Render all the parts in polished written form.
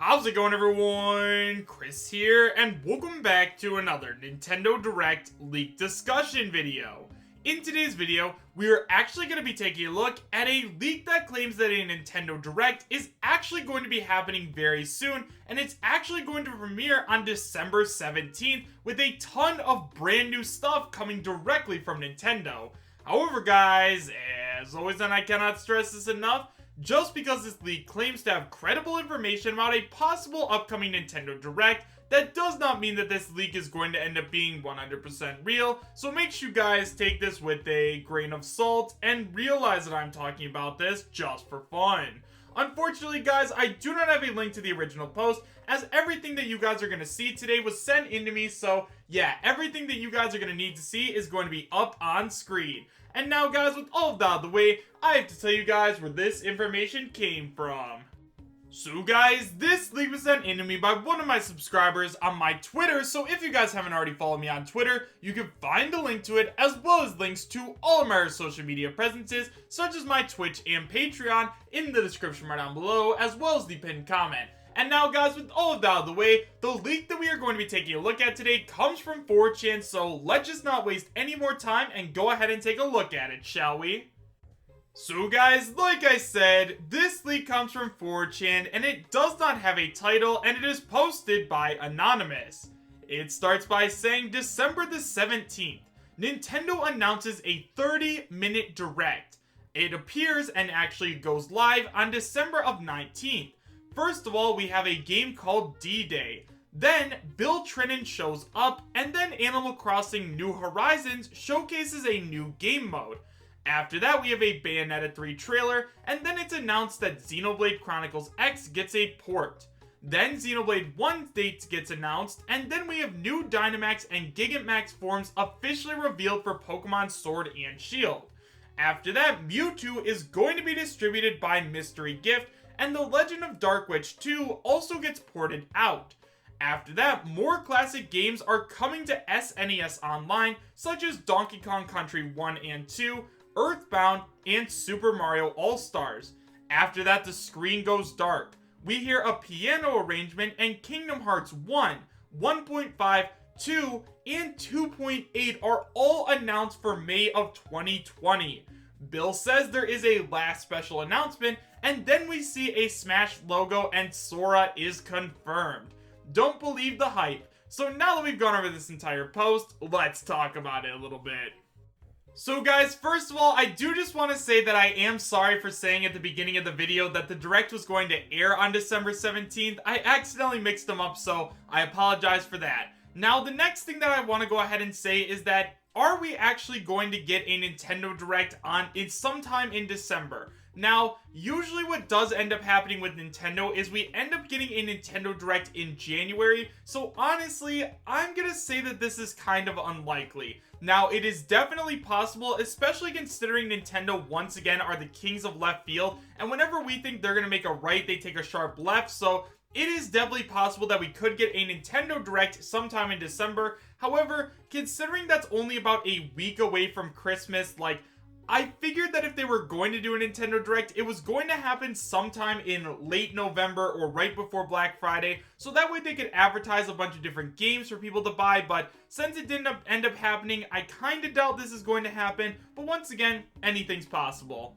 How's it going, everyone? Chris here, and welcome back to another Nintendo Direct leak discussion video. In today's video, we are actually going to be taking a look at a leak that claims that a Nintendo Direct is actually going to be happening very soon, and it's actually going to premiere on December 17th with a ton of brand new stuff coming directly from Nintendo. However, guys, as always, and I cannot stress this enough, just because this leak claims to have credible information about a possible upcoming Nintendo Direct, that does not mean that this leak is going to end up being 100% real, so make sure you guys take this with a grain of salt and realize that I'm talking about this just for fun. Unfortunately, guys, I do not have a link to the original post, as everything that you guys are going to see today was sent into me, so yeah, everything that you guys are going to need to see is going to be up on screen. And now, guys, with all of that out of the way, I have to tell you guys where this information came from. So guys, this leak was sent in to me by one of my subscribers on my Twitter, so if you guys haven't already followed me on Twitter, you can find a link to it, as well as links to all of my social media presences, such as my Twitch and Patreon, in the description right down below, as well as the pinned comment. And now, guys, with all of that out of the way, the leak that we are going to be taking a look at today comes from 4chan, so let's just not waste any more time and go ahead and take a look at it, shall we? So guys, like I said, this leak comes from 4chan, and it does not have a title, and it is posted by Anonymous. It starts by saying, December the 17th, Nintendo announces a 30-minute Direct. It appears and actually goes live on December of 19th. First of all, we have a game called D-Day. Then, Bill Trinen shows up, and then Animal Crossing New Horizons showcases a new game mode. After that, we have a Bayonetta 3 trailer, and then it's announced that Xenoblade Chronicles X gets a port. Then Xenoblade 1 date gets announced, and then we have new Dynamax and Gigantamax forms officially revealed for Pokemon Sword and Shield. After that, Mewtwo is going to be distributed by Mystery Gift, and The Legend of Dark Witch 2 also gets ported out. After that, more classic games are coming to SNES Online, such as Donkey Kong Country 1 and 2, Earthbound, and Super Mario All-Stars. After that, the screen goes dark. We hear a piano arrangement, and Kingdom Hearts 1, 1.5, 2, and 2.8 are all announced for May of 2020. Bill says there is a last special announcement, and then we see a Smash logo and Sora is confirmed. Don't believe the hype. So now that we've gone over this entire post, let's talk about it a little bit. So guys, first of all, I do just want to say that I am sorry for saying at the beginning of the video that the Direct was going to air on December 17th. I accidentally mixed them up, so I apologize for that. Now, the next thing that I want to go ahead and say is that, are we actually going to get a Nintendo Direct sometime in December? Now, usually what does end up happening with Nintendo is we end up getting a Nintendo Direct in January, so honestly, I'm gonna say that this is kind of unlikely. Now, it is definitely possible, especially considering Nintendo once again are the kings of left field, and whenever we think they're gonna make a right, they take a sharp left, so it is definitely possible that we could get a Nintendo Direct sometime in December. However, considering that's only about a week away from Christmas, I figured that if they were going to do a Nintendo Direct, it was going to happen sometime in late November or right before Black Friday, so that way they could advertise a bunch of different games for people to buy, but since it didn't end up happening, I kinda doubt this is going to happen, but once again, anything's possible.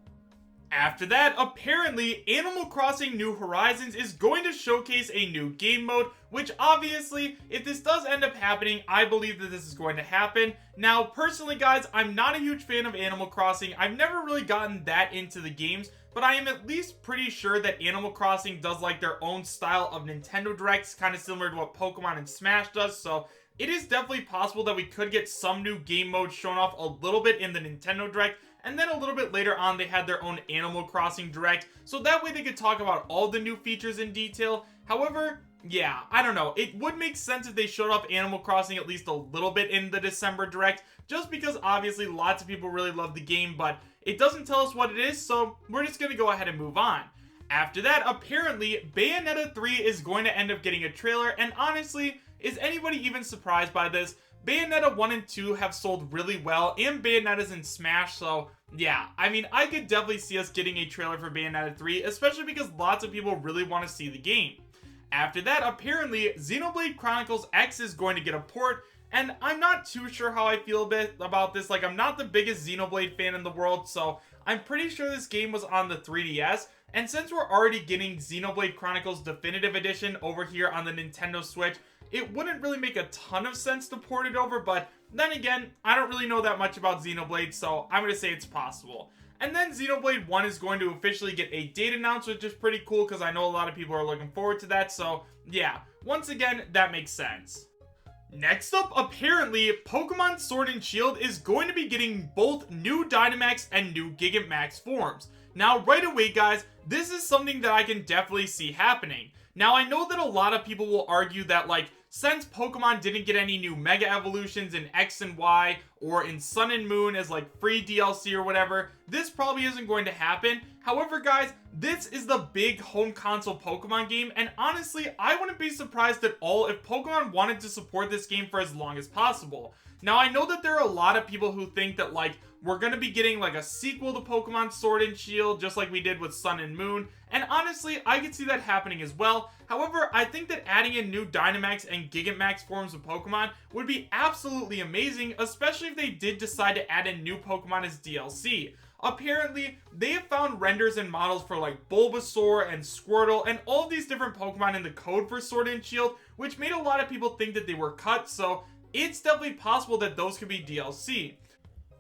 After that, apparently, Animal Crossing New Horizons is going to showcase a new game mode, which obviously, if this does end up happening, I believe that this is going to happen. Now, personally, guys, I'm not a huge fan of Animal Crossing. I've never really gotten that into the games, but I am at least pretty sure that Animal Crossing does like their own style of Nintendo Directs, kind of similar to what Pokemon and Smash does, so it is definitely possible that we could get some new game mode shown off a little bit in the Nintendo Direct. And then a little bit later on, they had their own Animal Crossing Direct, so that way they could talk about all the new features in detail. However, yeah, I don't know. It would make sense if they showed off Animal Crossing at least a little bit in the December Direct, just because obviously lots of people really love the game, but it doesn't tell us what it is, so we're just going to go ahead and move on. After that, apparently, Bayonetta 3 is going to end up getting a trailer, and honestly, is anybody even surprised by this? Bayonetta 1 and 2 have sold really well, and Bayonetta's in Smash, so yeah, I mean, I could definitely see us getting a trailer for Bayonetta 3, especially because lots of people really want to see the game. After that, apparently, Xenoblade Chronicles X is going to get a port, and I'm not too sure how I feel a bit about this. Like, I'm not the biggest Xenoblade fan in the world, so I'm pretty sure this game was on the 3DS, and since we're already getting Xenoblade Chronicles Definitive Edition over here on the Nintendo Switch, it wouldn't really make a ton of sense to port it over, but then again, I don't really know that much about Xenoblade, so I'm going to say it's possible. And then Xenoblade 1 is going to officially get a date announced, which is pretty cool because I know a lot of people are looking forward to that, so yeah, once again, that makes sense. Next up, apparently, Pokemon Sword and Shield is going to be getting both new Dynamax and new Gigantamax forms. Now, right away, guys, this is something that I can definitely see happening. Now, I know that a lot of people will argue that, like, since Pokemon didn't get any new Mega Evolutions in X and Y or in Sun and Moon as like free DLC or whatever, this probably isn't going to happen. However, guys, this is the big home console Pokemon game, and honestly, I wouldn't be surprised at all if Pokemon wanted to support this game for as long as possible. Now, I know that there are a lot of people who think that, like, we're going to be getting, like, a sequel to Pokemon Sword and Shield, just like we did with Sun and Moon, and honestly, I could see that happening as well. However, I think that adding in new Dynamax and Gigantamax forms of Pokemon would be absolutely amazing, especially if they did decide to add in new Pokemon as DLC. Apparently, they have found renders and models for like Bulbasaur and Squirtle and all of these different Pokemon in the code for Sword and Shield, which made a lot of people think that they were cut, so it's definitely possible that those could be DLC.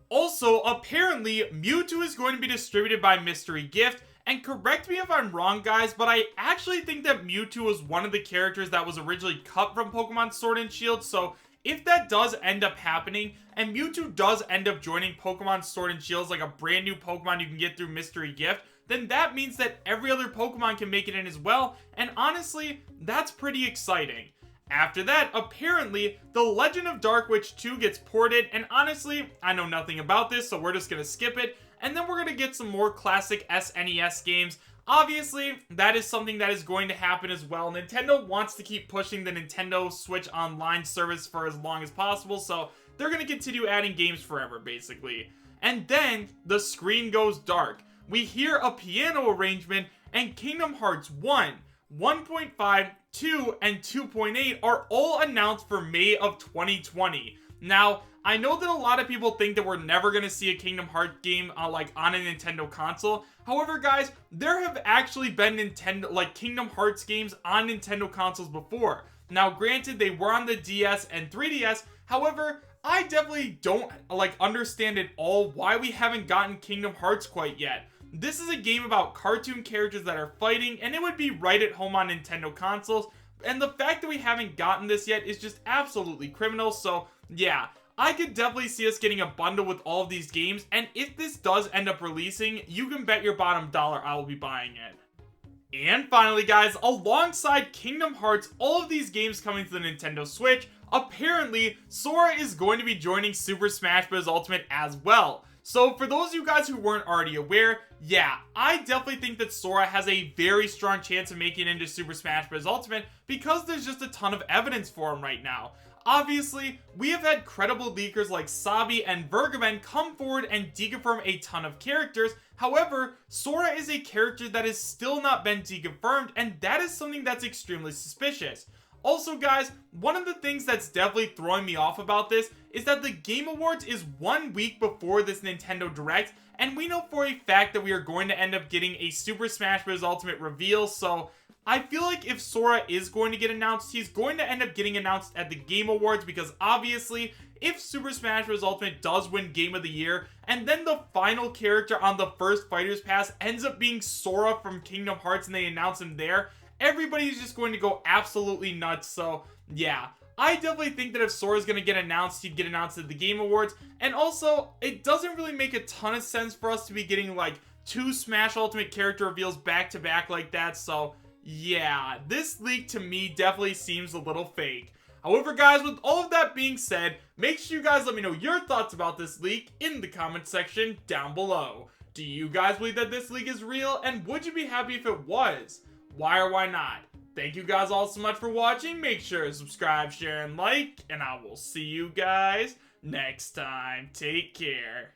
Also, apparently, Mewtwo is going to be distributed by Mystery Gift, and correct me if I'm wrong, guys, but I actually think that Mewtwo was one of the characters that was originally cut from Pokemon Sword and Shield, so if that does end up happening, and Mewtwo does end up joining Pokemon Sword and Shield as like a brand new Pokemon you can get through Mystery Gift, then that means that every other Pokemon can make it in as well, and honestly, that's pretty exciting. After that, apparently, The Legend of Dark Witch 2 gets ported, and honestly, I know nothing about this, so we're just gonna skip it, and then we're gonna get some more classic SNES games. Obviously, that is something that is going to happen as well. Nintendo wants to keep pushing the Nintendo Switch Online service for as long as possible, so they're gonna continue adding games forever, basically. And then, the screen goes dark. We hear a piano arrangement, and Kingdom Hearts 1, 1.5, 2, and 2.8 are all announced for May of 2020. Now, I know that a lot of people think that we're never going to see a Kingdom Hearts game like on a Nintendo console. However, guys, there have actually been Kingdom Hearts games on Nintendo consoles before. Now, granted, they were on the DS and 3DS. However, I definitely don't understand at all why we haven't gotten Kingdom Hearts quite yet. This is a game about cartoon characters that are fighting, and it would be right at home on Nintendo consoles, and the fact that we haven't gotten this yet is just absolutely criminal, so yeah, I could definitely see us getting a bundle with all of these games, and if this does end up releasing, you can bet your bottom dollar I will be buying it. And finally, guys, alongside Kingdom Hearts, all of these games coming to the Nintendo Switch, apparently, Sora is going to be joining Super Smash Bros. Ultimate as well. So for those of you guys who weren't already aware, yeah, I definitely think that Sora has a very strong chance of making it into Super Smash Bros. Ultimate because there's just a ton of evidence for him right now. Obviously, we have had credible leakers like Sabi and Vergamen come forward and deconfirm a ton of characters. However, Sora is a character that has still not been deconfirmed, and that is something that's extremely suspicious. Also, guys, one of the things that's definitely throwing me off about this is that the Game Awards is 1 week before this Nintendo Direct, and we know for a fact that we are going to end up getting a Super Smash Bros. Ultimate reveal, so I feel like if Sora is going to get announced, he's going to end up getting announced at the Game Awards, because obviously, if Super Smash Bros. Ultimate does win Game of the Year, and then the final character on the first Fighter's Pass ends up being Sora from Kingdom Hearts and they announce him there, everybody's just going to go absolutely nuts, so yeah. I definitely think that if Sora's going to get announced, he'd get announced at the Game Awards, and also, it doesn't really make a ton of sense for us to be getting, like, 2 Smash Ultimate character reveals back-to-back like that, so yeah, this leak to me definitely seems a little fake. However, guys, with all of that being said, make sure you guys let me know your thoughts about this leak in the comment section down below. Do you guys believe that this leak is real, and would you be happy if it was? Why or why not? Thank you guys all so much for watching. Make sure to subscribe, share, and like, and I will see you guys next time. Take care.